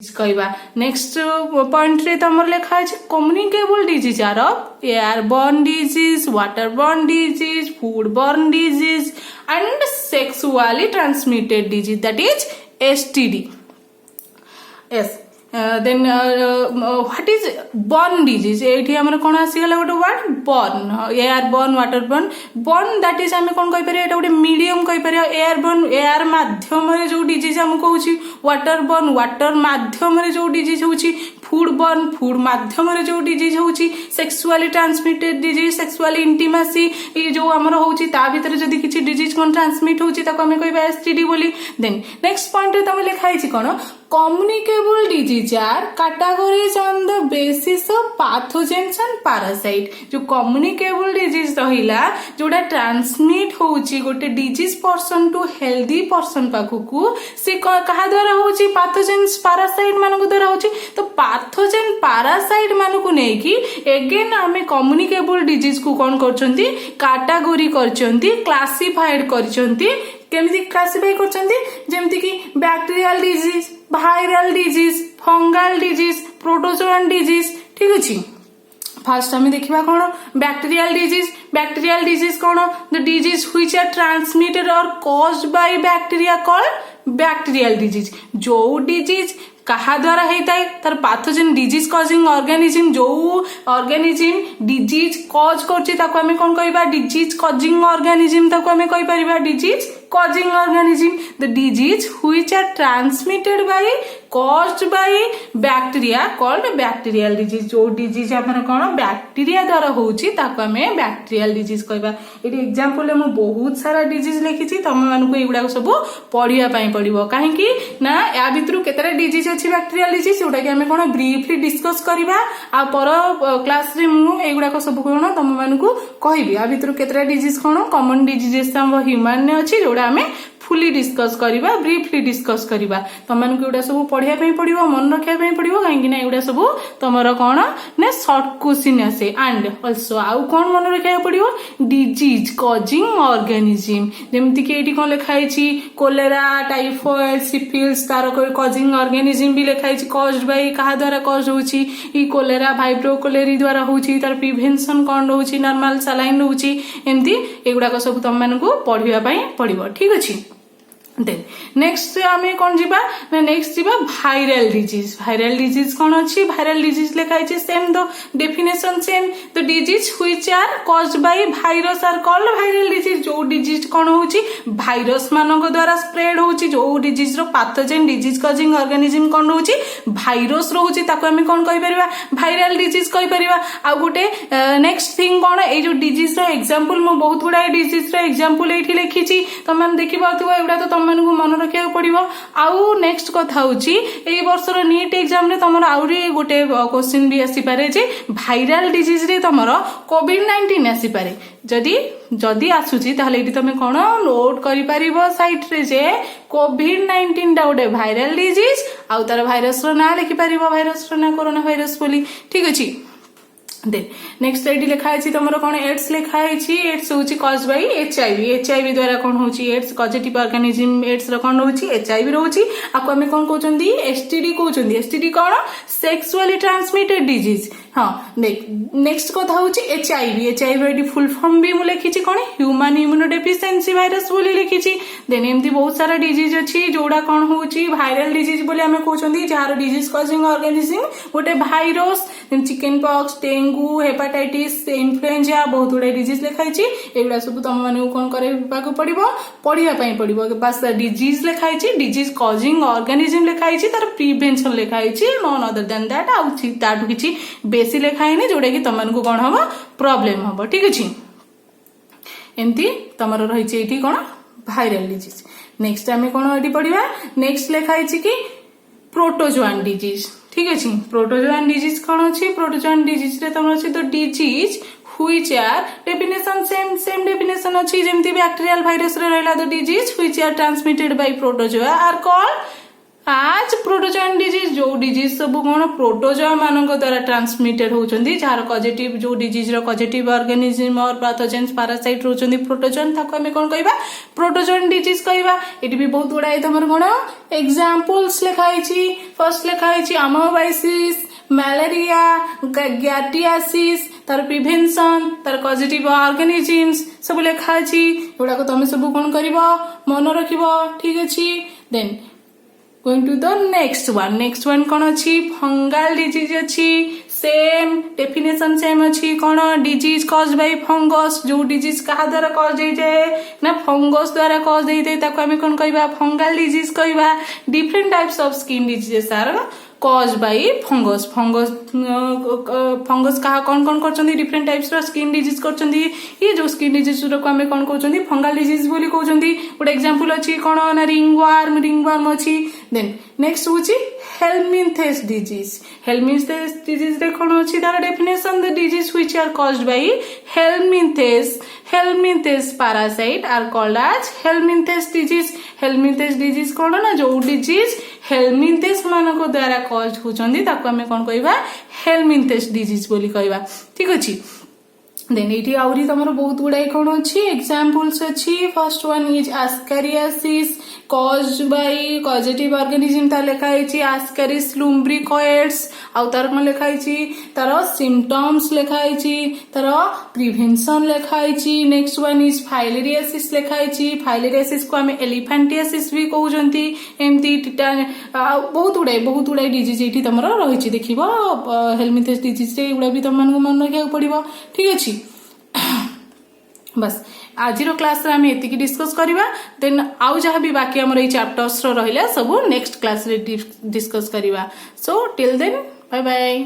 कहवा next point रे तमर लिखा है communicable disease are of airborne disease, waterborne disease, foodborne disease and sexually transmitted disease that is STD. Yes. Then what is born disease? एठी हमर कोन आसीगला गोटे word born, airborne, waterborne. Born that is हमें कोन कहि परिया एटा गोटे मीडियम कहि परिया. Airborne air माध्यम रे जो डिजीज हम कहूची, waterborne वाटर माध्यम रे जो डिजीज होची, फूडबॉर्न फूड माध्यम रे जो डिजीज होची, sexually transmitted disease, sexually intimacy ये जो हमर होची ता भीतर जदी किछि डिजीज कोन ट्रांसमिट होची ताको हमें कहबा STD बोली. देन नेक्स्ट पॉइंट रे तमे लिखा हिची कोन communicable disease are categories on the basis of pathogens and parasite. जो communicable disease रहिला जोटा ट्रांसमिट होची गोटे disease person to healthy person पाखकू से कहा द्वारा होची पैथोजेन्स पैरासाइट मानको द्वारा होची. तो पैथोजेन पैरासाइट मानको नेकी अगेन हमें कम्युनिकेबल डिजीज को कोन करचंती कैटेगरी करचंती क्लासिफाइड करचंती. केमिति क्लासिफाई करचंती जेमति कि bacterial disease, viral disease, fungal disease, protozoan disease. ठीक अछि. फर्स्ट हमें देखिबा कोन बैक्टीरियल डिजीज. बैक्टीरियल डिजीज कोन the disease which are transmitted और caused by bacteria called bacterial disease. जो डिजीज कहा द्वारा होता है तार पैथोजेन डिजीज कॉजिंग ऑर्गेनिज्म जो ऑर्गेनिज्म डिजीज कॉज करछि ताको हमें कोन कहबा डिजीज कॉजिंग ऑर्गेनिज्म. ताको हमें कहि परिबा disease causing organism. The disease which are transmitted by caused by bacteria called bacterial disease. जो disease हमर कोन बैक्टीरिया द्वारा होउची ताको हमें बैक्टीरियल डिजीज कहबा. एटी एग्जांपल हम बहुत सारा डिजीज लिखिची तम मानको एगुडा सब पढिया पई पडिबो काहे कि ना या भितरु केतरा डिजीज अछि बैक्टीरियल डिजीज जोटा कि हमें कोन ब्रीफली डिस्कस करबा आ पर क्लास रे मु एगुडा सब कोन तम मानको कहबी. आ भितरु केतरा डिजीज कोन कॉमन डिजीजेस हम ह्यूमन ने अछि जोडा हमें फुली डिस्कस करिबा ब्रीफली डिस्कस करिबा. तमन को एडा सब पढिया पई पडिबो मन रखिया पई पडिबो काहे कि ना एडा सब तमरो कोन ने शॉर्ट क्वेश्चन आसे. एंड आल्सो आउ कोन मन रखिया पडिबो डिजीज कॉजिंग ऑर्गेनिज्म. जेमति कि एटी कोन लिखाई छी कोलेरा, टाइफॉइड, सिफिलिस तार को कॉजिंग ऑर्गेनिज्म भी लिखाई छी कॉज्ड बाय कहा द्वारा कॉज होची. ई कोलेरा वाइब्रो कोलेरी द्वारा होची तार प्रिवेंशन कोन होची नॉर्मल सलाइन होची. एमती एगुडा को सब तम मानको पढिया पई पडिबो. ठीक अछि. देन नेक्स्ट आमे कोन जिबा ना नेक्स्ट जिबा वायरल डिजीज. वायरल डिजीज कोन अछि वायरल डिजीज लिखाइ छै same the definition same. The disease which are caused by virus are called viral disease. जो डिजीज कोन होची वायरस मानक द्वारा स्प्रेड होची. जो डिजीज रो पैथोजेन डिजीज कॉजिंग ऑर्गेनिज्म कोन होची वायरस रहउची ताको हमें कोन कहि परिबा वायरल डिजीज कहि परिबा. आ गुटे नेक्स्ट थिंग कोन ए जो डिजीज रो एग्जांपल मो बहुत गुडा डिजीज रो एग्जांपल एठी लिखिची तमन देखि पाथुबो एगुडा तो मन को मन रखिया पड़िबो. आउ नेक्स्ट कथा होची एई वर्षर नीट एग्जाम रे तमरो आउरी गोटे क्वेश्चन भी आसी पारे जे वायरल डिजीज रे तमरो कोविड-19 आसी पारे. जदी आसुची ताहले एटी तमे कोन नोट करि पारिबो साइट रे जे कोविड-19 डा गोटे वायरल डिजीज आउ तार भाइरस रो ना लिखि पारिबो भाइरस रो ना कोरोना वायरस बोली. ठीक अछि. देन नेक्स्ट एटी लिखा है तमरो कोन एड्स लिखा है. एड्स होची कॉज बाय HIV द्वारा कोन होची एड्स पॉजिटिव ऑर्गेनिज्म एड्स रो कोन होची HIV रहउची. आको हमें कोन कहउचंदी STD कहउचंदी. STD कोन सेक्सुअली ट्रांसमिटेड डिजीज. हां नेक्स्ट कथा होची HIV एटी फुल फॉर्म भी मु लिखिची कोन ह्यूमन इम्यूनोडेफिशिएंसी वायरस बोली लिखिची. देन एमती बहुत सारा डिजीज अछि जोडा कोन होची वायरल डिजीज बोली हमें कहउचंदी जार डिजीज कॉजिंग ऑर्गेनिज्म गोटे virus chicken pox, dengue, hepatitis, influenza बहुत गुडा डिजीज लिखाई छी. एगुडा सब तम माने कोन करबा को पड़िबो पढिया पई पड़िबो. बस डिजीज लिखाई छी डिजीज कॉजिंग ऑर्गेनिज्म लिखाई छी तार प्रिवेंशन लिखाई छी नॉन अदर देन दैट आउ ताटु किछि बेसी लिखाई नै जोडा कि तम माने को कोन हबो प्रॉब्लम हबो. ठीक अछि. एंती तमरो रहि छी एठी कोन वायरल डिजीज. नेक्स्ट हमें कोन एठी पढिबा नेक्स्ट लिखाई छी कि प्रोटोजोआन डिजीज. ठीक अछि. प्रोटोजोआन डिजीज कोन अछि प्रोटोजोआन डिजीज रे तमरो अछि the disease which are definition same definition अछि जेमति बैक्टीरियल वायरस रे रहला the disease which are transmitted by protozoa are called as protozoan disease जो डिजीज सब कौन प्रोटोजोआ मान द्वारा ट्रांसमिटेड होती जार पॉजिटिव जो डिजीज पॉजिटिव ऑर्गेनिज्म और पैथोजेन्स पैरासाइट रोचंदी प्रोटोजोआन ताको हमें कौन कहबा प्रोटोजोआन डिजीज कहबा। एटी भी बहुत गुड़ाए तुम कौन एग्जांपल्स लिखाई फर्स्ट लिखाई अमोबाइसिस मैलेरिया गैटियासिस तार प्रिवेंशन तार पॉजिटिव ऑर्गेनिजम्स सब लिखाई एगुड़ाक तुम सब कौन कर मन रख ठीक अच्छे। Then going to the next one कौन अच्छी फंगल डिजीज अच्छी सेम डेफिनेशन सेम अच्छी कौन डिजीज कॉज बाय फंगस जो डिजीज कहा द्वारा कॉज जाए ना फंगस द्वारा कॉज होता है ताको हमें कौन कहबा फंगल डिजीज कहबा। Different types of skin diseases are cause by fungus fungus कहा कौन कौन करछंदी डिफरेंट टाइप्स रो स्किन डिजीज करछंदी ये जो स्किन डिजीज रो को हमें कौन कहउछंदी फंगल डिजीज बोली कहउछंदी। गोटे एग्जांपल अछि कोन ना रिंगवर्म अछि। देन नेक्स्ट होछि हेलमिंथेस डिजीज डिजीज रे कोन अछि तार definition the disease which are caused by helminths parasite are called as helminths disease कोन ना जो डिजीज हेलमिंथेस मानको द्वारा कॉज होचंदी ताको हमें कौन कहबा हेलमिंथेस डिजीज बोली कहबा ठीक अछि। देन एटी आउरी तमरो बहुत गुड़ाई कौन अच्छी एग्जांपल्स अच्छी first one is ascariasis caused by positive organism ता लिखाई एस्केरिस लुम्ब्रिकोइड्स आउ तार कौन लिखाई तार सिम्पटम्स लिखाई तार प्रिवेंशन लिखाई। नेक्स्ट वन इज फाइलेरियासिस लिखाई फाइलेरियासिस को हमें एलिफेंटियासिस भी कहउजंती एमती बहुत गुड़ाई डिजीज एटी तमरो रहिछि देखिबो हेलमिंथेस डिजीज रे एगुडा भी तुम मानको मन रखिया पड़िबो ठीक अछि। बस आज क्लास रे आमे एतिकी डिस्कस करिबा देन आउ जहाँ भी बाकी हमर ए चैप्टर्स रो रहिला सब नेक्स्ट क्लास रे डिस्कस करिबा। So till then bye bye.